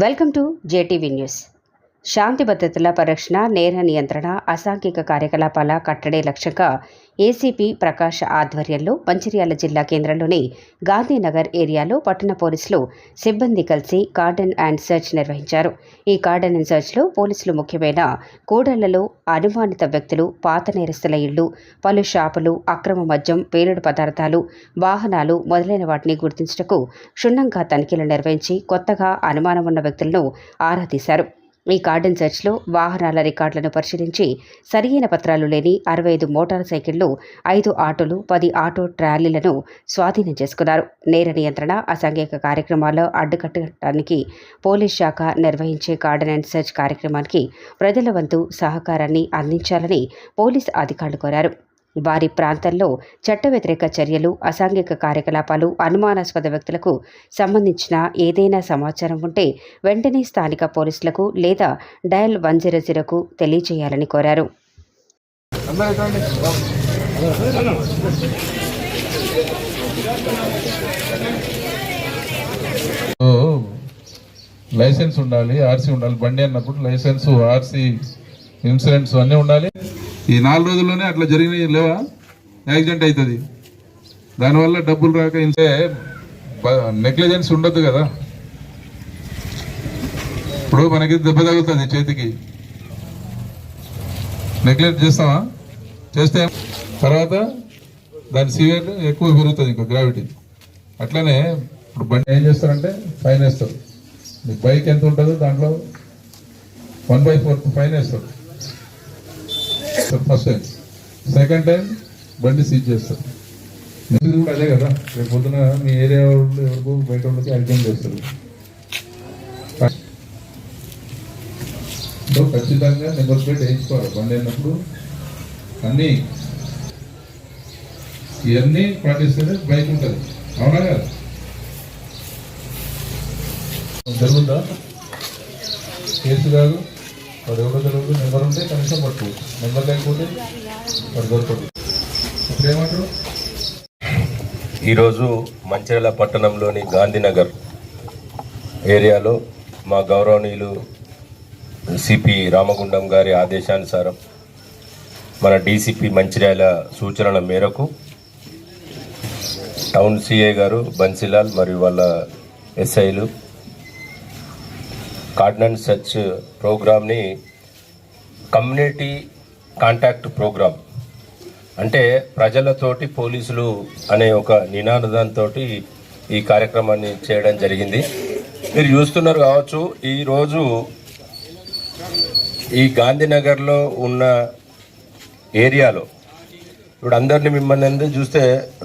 Welcome to JTV news. శాంతి భద్రతల పరిరక్షణ, నేర నియంత్రణ, అసాంఘిక కార్యకలాపాల కట్టడే లక్ష్యంగా ఏసీపీ ప్రకాష్ ఆధ్వర్యంలో మంచిర్యాల జిల్లా కేంద్రంలోని గాంధీనగర్ ఏరియాలో పట్టణ పోలీసులు సిబ్బంది కలిసి గార్డెన్ అండ్ సెర్చ్ నిర్వహించారు. ఈ గార్డెన్ అండ్ సెర్చ్లో పోలీసులు ముఖ్యమైన కూడళ్లలో అనుమానిత వ్యక్తులు, పాత నేరస్తుల ఇళ్లు, పలు షాపులు, అక్రమ మద్యం, పేలుడు పదార్థాలు, వాహనాలు మొదలైన వాటిని గుర్తించటకు క్షుణ్ణంగా తనిఖీలు నిర్వహించి కొత్తగా అనుమానం ఉన్న వ్యక్తులను ఆరా తీశారు. ఈ గార్డెన్ సెర్చ్లో వాహనాల రికార్డులను పరిశీలించి సరియైన పత్రాలు లేని 65 మోటార్ సైకిళ్లు, 5 ఆటోలు, 10 ఆటో ట్రాలీలను స్వాధీనం చేసుకున్నారు. నేర నియంత్రణ, అసాంఘిక కార్యక్రమాల్లో అడ్డుకట్టడానికి పోలీస్ శాఖ నిర్వహించే గార్డెన్ అండ్ సెర్చ్ కార్యక్రమానికి ప్రజల వంతు సహకారాన్ని అందించాలని పోలీస్ అధికారులు కోరారు. వారి ప్రాంతాల్లో చట్ట వ్యతిరేక చర్యలు, అసాంఘిక కార్యకలాపాలు, అనుమానాస్పద వ్యక్తులకు సంబంధించిన ఏదైనా సమాచారం ఉంటే వెంటనే స్థానిక పోలీసులకు లేదా డయల్ 100కు తెలియజేయాలని కోరారు. లైసెన్స్ ఉండాలి, ఆర్సీ ఉండాలి. బండి అన్నప్పుడు లైసెన్స్, ఆర్సీ, ఇన్సూరెన్స్ అన్నీ ఉండాలి. ఈ 4 రోజుల్లోనే అట్లా జరిగినాయి లేవా? యాక్సిడెంట్ అవుతుంది. దానివల్ల డబ్బులు రాక ఇంతే నెగ్లిజెన్స్ ఉండొద్దు కదా. ఇప్పుడు మనకి దెబ్బ తగులుతుంది చేతికి, నెగ్లెక్ట్ చేస్తామా? చేస్తే తర్వాత దాని సివియర్ ఎక్కువ పెరుగుతుంది, ఇంకా గ్రావిటీ. అట్లనే ఇప్పుడు బండి ఏం చేస్తారంటే ఫైన్ వేస్తారు. మీకు బైక్ ఎంత ఉంటుందో దాంట్లో 1/4 ఫైన్ వేస్తారు ఫస్ట్ టైం. సెకండ్ టైం బండి సీజ్ చేస్తారు. నెక్స్ట్ కూడా అదే కదా. రేపు పొద్దున మీ ఏరియా వాళ్ళు ఎవరికి బయట వాళ్ళకి యాక్సిడెంట్ చేస్తారు. ఖచ్చితంగా నెంబర్ ప్లేట్ వేయించుకోవాలి బండి అన్నప్పుడు. ఇవన్నీ పాటిస్తేనే బైక్ ఉంటుంది. అవునా కదా? జరుగుతుందా కేసు కాదు. వాడు ఎవరో జరుగుతూ నెంబర్ ఉంటే కనీసం పట్టు, నెంబర్ లేకపోతే వాడు దొరకదు. ఇప్పుడేమంటారు? ఈరోజు మంచిర్యాల పట్టణంలోని గాంధీనగర్ ఏరియాలో మా గౌరవనీయులు సిపి రామగుండం గారి ఆదేశానుసారం మన డీసీపీ మంచిర్యాల సూచనల మేరకు టౌన్ సిఐ గారు బన్సీలాల్ మరియు వాళ్ళ ఎస్ఐలు గార్డెన్ సెర్చ్ ప్రోగ్రామ్ని కమ్యూనిటీ కాంటాక్ట్ ప్రోగ్రామ్, అంటే ప్రజలతోటి పోలీసులు అనే ఒక నినాదంతో ఈ కార్యక్రమాన్ని చేయడం జరిగింది. మీరు చూస్తున్నారు కావచ్చు, ఈరోజు ఈ గాంధీనగర్లో ఉన్న ఏరియాలో ఇప్పుడు అందరినీ మిమ్మల్ని అందరూ చూస్తే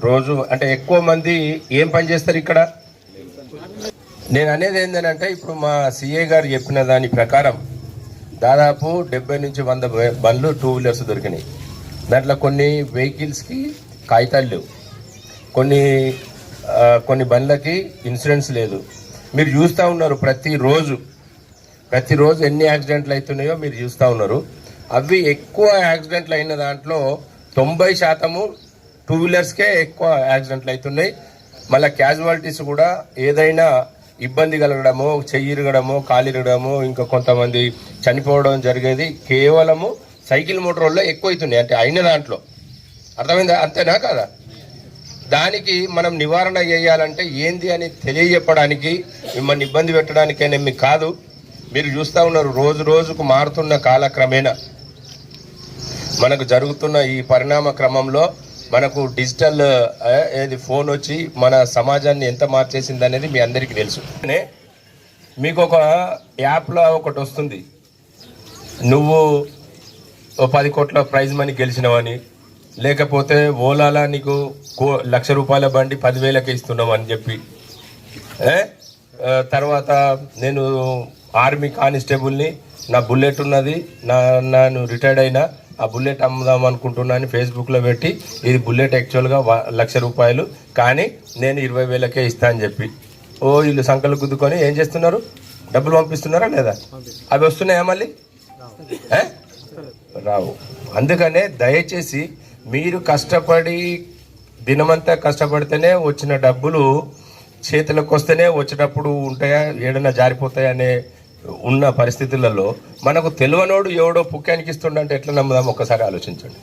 రోజు అంటే ఎక్కువ మంది ఏం పని చేస్తారు ఇక్కడ? నేను అనేది ఏంటంటే ఇప్పుడు మా సిఐ గారు చెప్పిన దాని ప్రకారం దాదాపు 70 నుంచి 100 బండ్లు 2 వీలర్స్ దొరికినాయి. దాంట్లో కొన్ని వెహికల్స్కి కాగితాలు లేవు, కొన్ని బండ్లకి ఇన్సూరెన్స్ లేదు. మీరు చూస్తూ ఉన్నారు ప్రతిరోజు ఎన్ని యాక్సిడెంట్లు అవుతున్నాయో మీరు చూస్తూ ఉన్నారు. అవి ఎక్కువ యాక్సిడెంట్లు అయిన దాంట్లో 90% 2 వీలర్స్కే ఎక్కువ యాక్సిడెంట్లు అవుతున్నాయి. మళ్ళీ క్యాజువాలిటీస్ కూడా ఏదైనా ఇబ్బంది కలగడము, చెయ్యి ఇరగడము, కాలు ఇరగడము, ఇంకా కొంతమంది చనిపోవడం జరిగేది కేవలము సైకిల్ మోటార్లో ఎక్కువ అవుతున్నాయి. అంటే అయిన దాంట్లో అర్థమైందా? అంతేనా కాదా? దానికి మనం నివారణ చేయాలంటే ఏంది అని తెలియజెప్పడానికి, మిమ్మల్ని ఇబ్బంది పెట్టడానికైనా కాదు. మీరు చూస్తూ ఉన్నారు రోజు రోజుకు మారుతున్న కాలక్రమేణా మనకు జరుగుతున్న ఈ పరిణామ క్రమంలో మనకు డిజిటల్ ఫోన్ వచ్చి మన సమాజాన్ని ఎంత మార్చేసింది అనేది మీ అందరికీ తెలుసు. మీకు ఒక యాప్లో ఒకటి వస్తుంది, నువ్వు 10 కోట్ల ప్రైజ్ మనీ గెలిచినవని, లేకపోతే ఓలాలా నీకు ₹1,00,000 బండి 10,000కి ఇస్తున్నావు అని చెప్పి, తర్వాత నేను ఆర్మీ కానిస్టేబుల్ని, నా బుల్లెట్ ఉన్నది, నేను రిటైర్డ్ అయినా, ఆ బుల్లెట్ అమ్ముదాం అనుకుంటున్నాను ఫేస్బుక్లో పెట్టి, ఇది బుల్లెట్ యాక్చువల్గా ₹1,00,000 కానీ నేను 20,000కే ఇస్తా అని చెప్పి వీళ్ళు సంకలు గుద్దుకొని ఏం చేస్తున్నారు? డబ్బులు పంపిస్తున్నారా లేదా? అవి వస్తున్నాయా మళ్ళీ? రావు. అందుకనే దయచేసి మీరు కష్టపడి దినమంతా కష్టపడితేనే వచ్చిన డబ్బులు చేతులకు వస్తేనే వచ్చేటప్పుడు ఉంటాయా ఏడన్నా జారిపోతాయా అనే ఉన్న పరిస్థితులలో మనకు తెలియనోడు ఎవడో పుక్కానికి ఇస్తుండంటే ఎట్లా నమ్ముదాం ఒక్కసారి ఆలోచించండి.